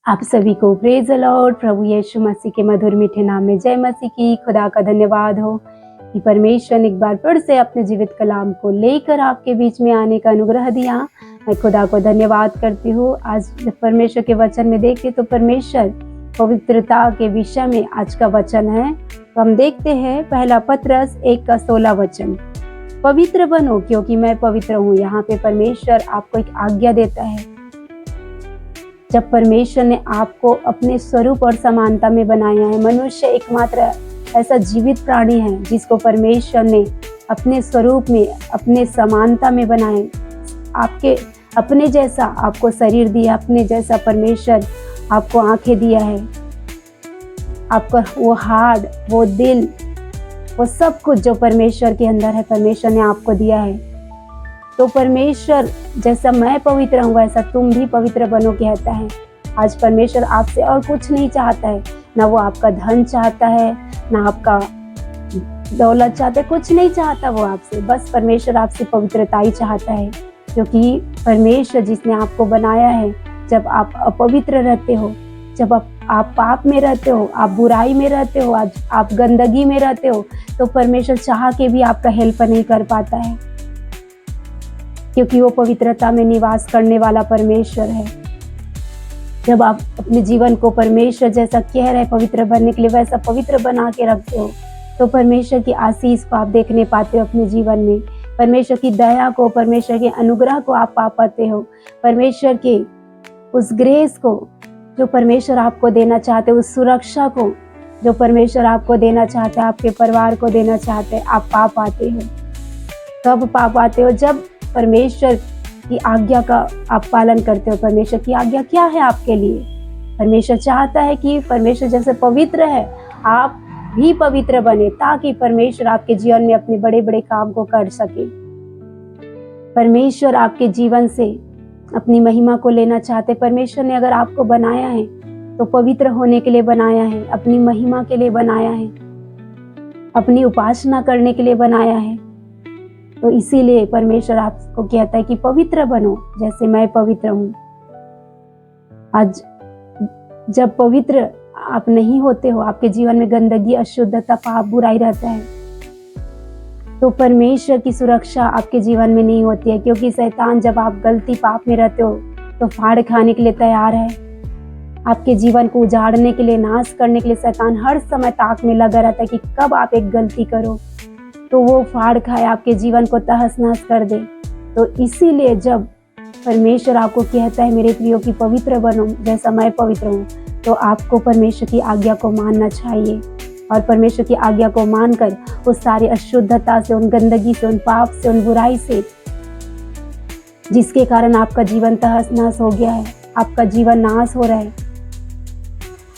आप सभी को प्रेज द लॉर्ड। प्रभु यीशु मसीह के मधुर मीठे नाम में जय मसीह की। खुदा का धन्यवाद हो कि परमेश्वर ने एक बार फिर से अपने जीवित कलाम को लेकर आपके बीच में आने का अनुग्रह दिया। मैं खुदा को धन्यवाद करती हूँ। आज जब परमेश्वर के वचन में देखते तो परमेश्वर पवित्रता के विषय में आज का वचन है। तो हम देखते हैं पहला पत्रस 1:16 पवित्र बनो क्योंकि मैं पवित्र हूँ। यहाँ पे परमेश्वर आपको एक आज्ञा देता है। जब परमेश्वर ने आपको अपने स्वरूप और समानता में बनाया है, मनुष्य एकमात्र ऐसा जीवित प्राणी है जिसको परमेश्वर ने अपने स्वरूप में, अपने समानता में बनाए। आपके अपने जैसा आपको शरीर दिया, अपने जैसा परमेश्वर आपको आंखें दिया है, आपका वो हार्ट, वो दिल, वो सब कुछ जो परमेश्वर के अंदर है परमेश्वर ने आपको दिया है। तो परमेश्वर जैसा मैं पवित्र हूँ वैसा तुम भी पवित्र बनो कहता है। आज परमेश्वर आपसे और कुछ नहीं चाहता है, ना वो आपका धन चाहता है, ना आपका दौलत चाहता है, कुछ नहीं चाहता वो आपसे। बस परमेश्वर आपसे पवित्रता ही चाहता है, क्योंकि परमेश्वर जिसने आपको बनाया है, जब आप अपवित्र रहते हो, जब आप पाप में रहते हो, आप बुराई में रहते हो, आज आप गंदगी में रहते हो, तो परमेश्वर चाह के भी आपका हेल्प नहीं कर पाता है, क्योंकि वो पवित्रता में निवास करने वाला परमेश्वर है। जब आप अपने जीवन को परमेश्वर जैसा कह रहे पवित्र बनने के लिए वैसा पवित्र बना के रखते हो, तो परमेश्वर की आशीष को आप देखने पाते हो अपने जीवन में। परमेश्वर की दया को, परमेश्वर के अनुग्रह को आप पा पाते हो। परमेश्वर के उस ग्रेस को जो परमेश्वर आपको देना चाहते, उस सुरक्षा को जो परमेश्वर आपको देना चाहते, आपके परिवार को देना चाहते, आप पा पाते हो। कब पा पाते हो? जब परमेश्वर की आज्ञा का आप पालन करते हो। परमेश्वर की आज्ञा क्या है आपके लिए? परमेश्वर चाहता है कि परमेश्वर जैसे पवित्र है आप भी पवित्र बने, ताकि परमेश्वर आपके जीवन में अपने बड़े बड़े काम को कर सके। परमेश्वर आपके जीवन से अपनी महिमा को लेना चाहते। परमेश्वर ने अगर आपको बनाया है तो पवित्र होने के लिए बनाया है, अपनी महिमा के लिए बनाया है, अपनी उपासना करने के लिए बनाया है। तो इसीलिए परमेश्वर आपको कहता है कि पवित्र बनो जैसे मैं पवित्र हूँ। आज जब पवित्र आप नहीं होते हो, आपके जीवन में गंदगी, अशुद्धता, पाप, बुराई रहता है, तो परमेश्वर की सुरक्षा आपके जीवन में नहीं होती है, क्योंकि शैतान जब आप गलती पाप में रहते हो तो फाड़ खाने के लिए तैयार है। आपके जीवन को उजाड़ने के लिए, नाश करने के लिए शैतान हर समय ताक में लगा रहता है कि कब आप एक गलती करो तो वो फाड़ खाए, आपके जीवन को तहस नहस कर दे। तो इसीलिए जब परमेश्वर आपको कहता है मेरे प्रियो की पवित्र बनो जैसा मैं पवित्र हूँ, तो आपको परमेश्वर की आज्ञा को मानना चाहिए। और परमेश्वर की आज्ञा को मानकर उस सारी अशुद्धता से, उन गंदगी से, उन पाप से, उन बुराई से, जिसके कारण आपका जीवन तहस नहस हो गया है, आपका जीवन नाश हो रहा है,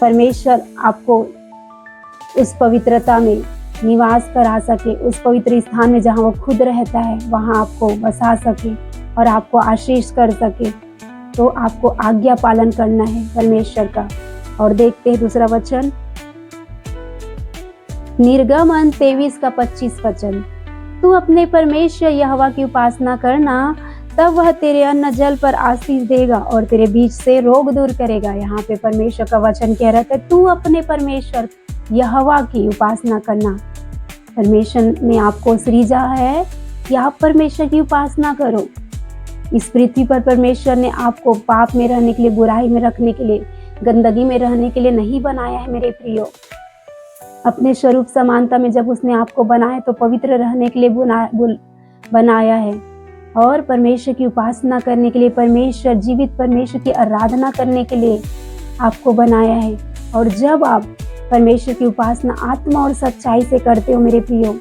परमेश्वर आपको उस पवित्रता में निवास करा सके, उस पवित्र स्थान में जहाँ वो खुद रहता है वहाँ आपको बसा सके और आपको आशीष कर सके। तो आपको आज्ञा पालन करना है परमेश्वर का। और देखते हैं दूसरा वचन, निर्गमन 23:25 वचन, तू अपने परमेश्वर यहोवा की उपासना करना, तब वह तेरे अन्न जल पर आशीष देगा और तेरे बीच से रोग दूर करेगा। यहाँ पे परमेश्वर का वचन कह रहा था तू अपने परमेश्वर यहोवा की उपासना करना। परमेश्वर ने आपको सृजा है कि आप परमेश्वर की उपासना करो। इस पृथ्वी पर परमेश्वर ने आपको पाप में रहने के लिए, बुराई में रखने के लिए, गंदगी में रहने के लिए नहीं बनाया है मेरे प्रियो। अपने स्वरूप समानता में जब उसने आपको बनाया तो पवित्र रहने के लिए बनाया है, और परमेश्वर की उपासना करने के लिए, परमेश्वर, जीवित परमेश्वर की आराधना करने के लिए आपको बनाया है। और जब आप परमेश्वर की उपासना आत्मा और सच्चाई से करते हो मेरे प्रियो,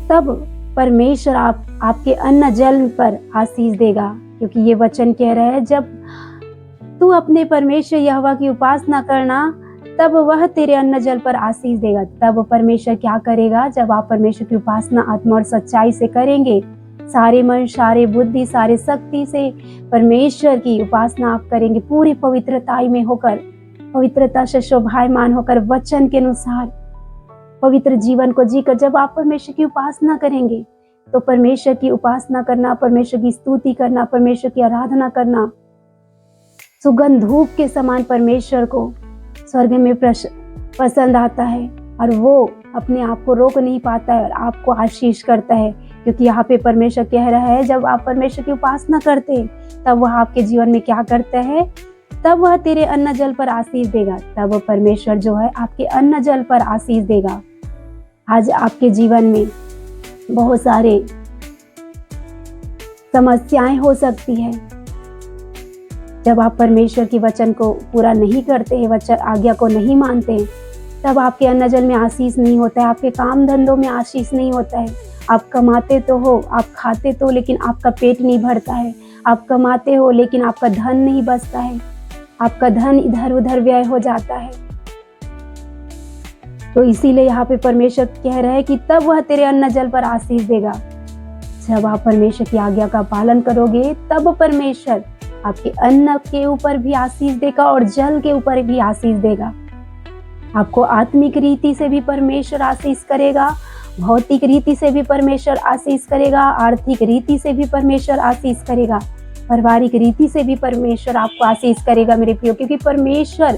तब परमेश्वर आपके अन्न जल पर आशीष देगा। क्योंकि ये वचन कह रहा है जब तू अपने परमेश्वर यहोवा की उपासना करना, तब वह तेरे अन्न जल पर आशीष देगा। तब परमेश्वर क्या करेगा? जब आप परमेश्वर की उपासना आत्मा और सच्चाई से करेंगे, सारे मन, सारे बुद्धि, सारे शक्ति से परमेश्वर की उपासना आप करेंगे, पूरी पवित्रता में होकर, पवित्रता से शोभायमान होकर, वचन के अनुसार पवित्र जीवन को जीकर जब आप परमेश्वर की उपासना करेंगे, तो परमेश्वर की उपासना करना, परमेश्वर की स्तुति करना, परमेश्वर की आराधना करना, सुगंध धूप के समान परमेश्वर को स्वर्ग में पसंद आता है, और वो अपने आप को रोक नहीं पाता है और आपको आशीष करता है। क्योंकि यहाँ पे परमेश्वर कह रहा है, जब आप परमेश्वर की उपासना करते हैं तब वह आपके जीवन में क्या करता है, तब वह तेरे अन्न जल पर आशीष देगा। तब परमेश्वर जो है आपके अन्न जल पर आशीष देगा। आज आपके जीवन में बहुत सारे समस्याएं हो सकती है। जब आप परमेश्वर की वचन को पूरा नहीं करते हैं, वचन आज्ञा को नहीं मानते हैं, तब आपके अन्न जल में आशीष नहीं होता है, आपके काम धंधों में आशीष नहीं होता है। आप कमाते तो हो, आप खाते तो, लेकिन आपका पेट नहीं भरता है। आप कमाते हो लेकिन आपका धन नहीं बचता है, आपका धन इधर उधर व्यय हो जाता है। तो इसीलिए यहाँ पे परमेश्वर कह रहा है कि तब वह तेरे अन्न जल पर आशीष देगा। जब आप परमेश्वर की आज्ञा का पालन करोगे तब परमेश्वर आपके अन्न के ऊपर भी आशीष देगा और जल के ऊपर भी आशीष देगा। आपको आत्मिक रीति से भी परमेश्वर आशीष करेगा, भौतिक रीति से भी परमेश्वर आशीष करेगा, आर्थिक रीति से भी परमेश्वर आशीष करेगा, पारिवारिक रीति से भी परमेश्वर आपको आशीष करेगा मेरे प्रियो। क्योंकि परमेश्वर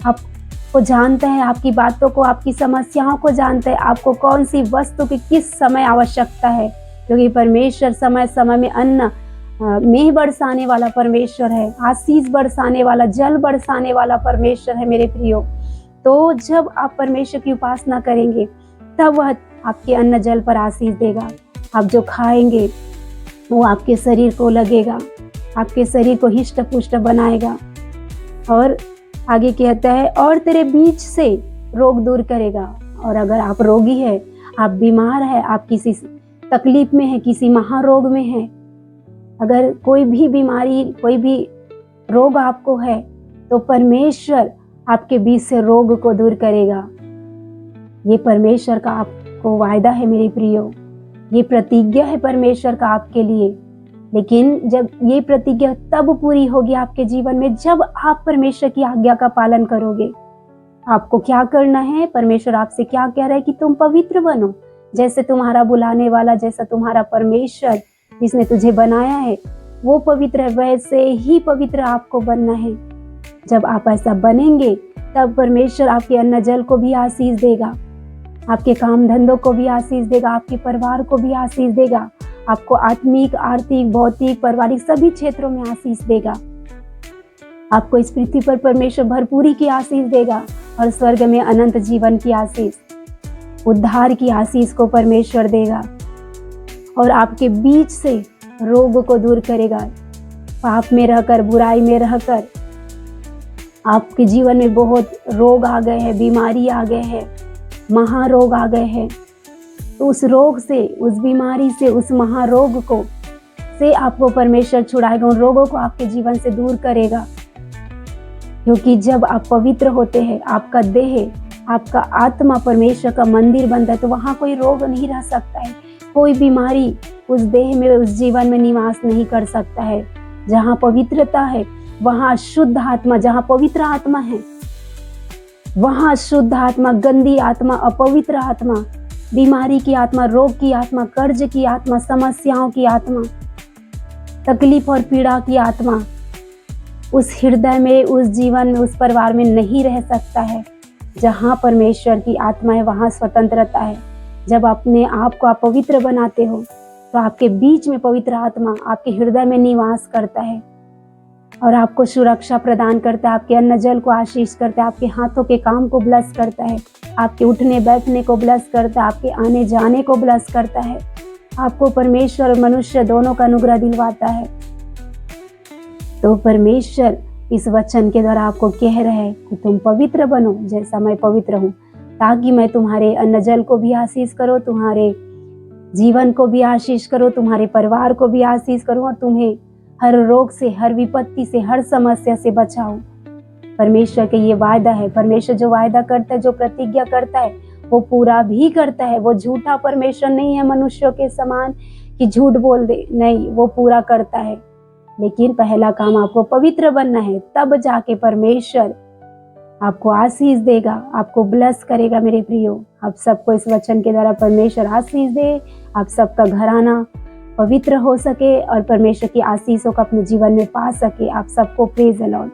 आपको जानता है, आपकी बातों को, आपकी समस्याओं को जानता है, आपको कौन सी वस्तु की किस समय आवश्यकता है। क्योंकि परमेश्वर समय समय में अन्न में बरसाने वाला परमेश्वर है, आशीष बरसाने वाला, जल बरसाने वाला परमेश्वर है मेरे प्रियो। तो जब आप परमेश्वर की उपासना करेंगे तब वह आपके अन्न जल पर आशीष देगा। आप जो खाएंगे वो आपके शरीर को लगेगा, आपके शरीर को हिष्ट पुष्ट बनाएगा। और आगे कहता है, और तेरे बीच से रोग दूर करेगा। और अगर आप रोगी है, आप बीमार है, आप किसी तकलीफ में है, किसी महारोग में है, अगर कोई भी बीमारी, कोई भी रोग आपको है, तो परमेश्वर आपके बीच से रोग को दूर करेगा। ये परमेश्वर का आपको वायदा है मेरे प्रियो, ये प्रतिज्ञा है परमेश्वर का आपके लिए। लेकिन जब ये प्रतिज्ञा तब पूरी होगी आपके जीवन में जब आप परमेश्वर की आज्ञा का पालन करोगे। आपको क्या करना है, परमेश्वर आपसे क्या कह रहा है कि तुम पवित्र बनो, जैसे तुम्हारा बुलाने वाला, जैसा तुम्हारा परमेश्वर जिसने तुझे बनाया है वो पवित्र है, वैसे ही पवित्र आपको बनना है। जब आप ऐसा बनेंगे तब परमेश्वर आपके अन्न जल को भी आशीष देगा, आपके काम धंधों को भी आशीष देगा, आपके परिवार को भी आशीष देगा, आपको आत्मिक, आर्थिक, भौतिक, पारिवारिक सभी क्षेत्रों में आशीष देगा। आपको इस पृथ्वी पर परमेश्वर भरपूरी की आशीष देगा और स्वर्ग में अनंत जीवन की आशीष, उद्धार की आशीष को परमेश्वर देगा। और आपके बीच से रोग को दूर करेगा। पाप में रहकर, बुराई में रहकर आपके जीवन में बहुत रोग आ गए हैं, बीमारी आ गए हैं, महारोग आ गए हैं, तो उस रोग से, उस बीमारी से, उस महारोग को से आपको परमेश्वर छुड़ाएगा, उन रोगों को आपके जीवन से दूर करेगा। क्योंकि जब आप पवित्र होते हैं, आपका देह, आपका आत्मा परमेश्वर का मंदिर बनता है, तो वहाँ कोई रोग नहीं रह सकता है, कोई बीमारी उस देह में, उस जीवन में निवास नहीं कर सकता है। जहाँ पवित्रता है वहाँ शुद्ध आत्मा, जहाँ पवित्र आत्मा है वहाँ शुद्ध आत्मा, गंदी आत्मा, अपवित्र आत्मा, बीमारी की आत्मा, रोग की आत्मा, कर्ज की आत्मा, समस्याओं की आत्मा, तकलीफ और पीड़ा की आत्मा उस हृदय में, उस जीवन में, उस परिवार में नहीं रह सकता है। जहाँ परमेश्वर की आत्मा है वहाँ स्वतंत्रता है। जब अपने आप को आप पवित्र बनाते हो तो आपके बीच में पवित्र आत्मा आपके हृदय में निवास करता है और आपको सुरक्षा प्रदान करता है, आपके अन्न जल को आशीष करता है, आपके हाथों के काम को ब्लेस करता है, आपके उठने बैठने को ब्लेस करता है, आपके आने जाने को ब्लेस करता है, आपको परमेश्वर और मनुष्य दोनों का अनुग्रह दिलवाता है। तो परमेश्वर इस वचन के द्वारा आपको कह रहे हैं कि तुम पवित्र बनो जैसा मैं पवित्र हूँ, ताकि मैं तुम्हारे अन्न जल को भी आशीष करूँ, तुम्हारे जीवन को भी आशीष करूँ, तुम्हारे परिवार को भी आशीष करूँ और तुम्हें हर रोग से, हर विपत्ति से, हर समस्या से बचाऊं। परमेश्वर के ये वायदा है। परमेश्वर जो वायदा करता है, जो प्रतिज्ञा करता है, वो पूरा भी करता है। वो झूठा परमेश्वर नहीं है मनुष्यों के समान कि झूठ बोल दे, नहीं, वो पूरा करता है। लेकिन पहला काम आपको पवित्र बनना है, तब जाके परमेश्वर आपको आशीष देगा, आपको ब्लेस करेगा। मेरे प्रियो, आप सबको इस वचन के द्वारा परमेश्वर आशीष दे, आप सबका घराना पवित्र हो सके और परमेश्वर की आशीषों को अपने जीवन में पा सके। आप सबको प्रेज द लॉर्ड।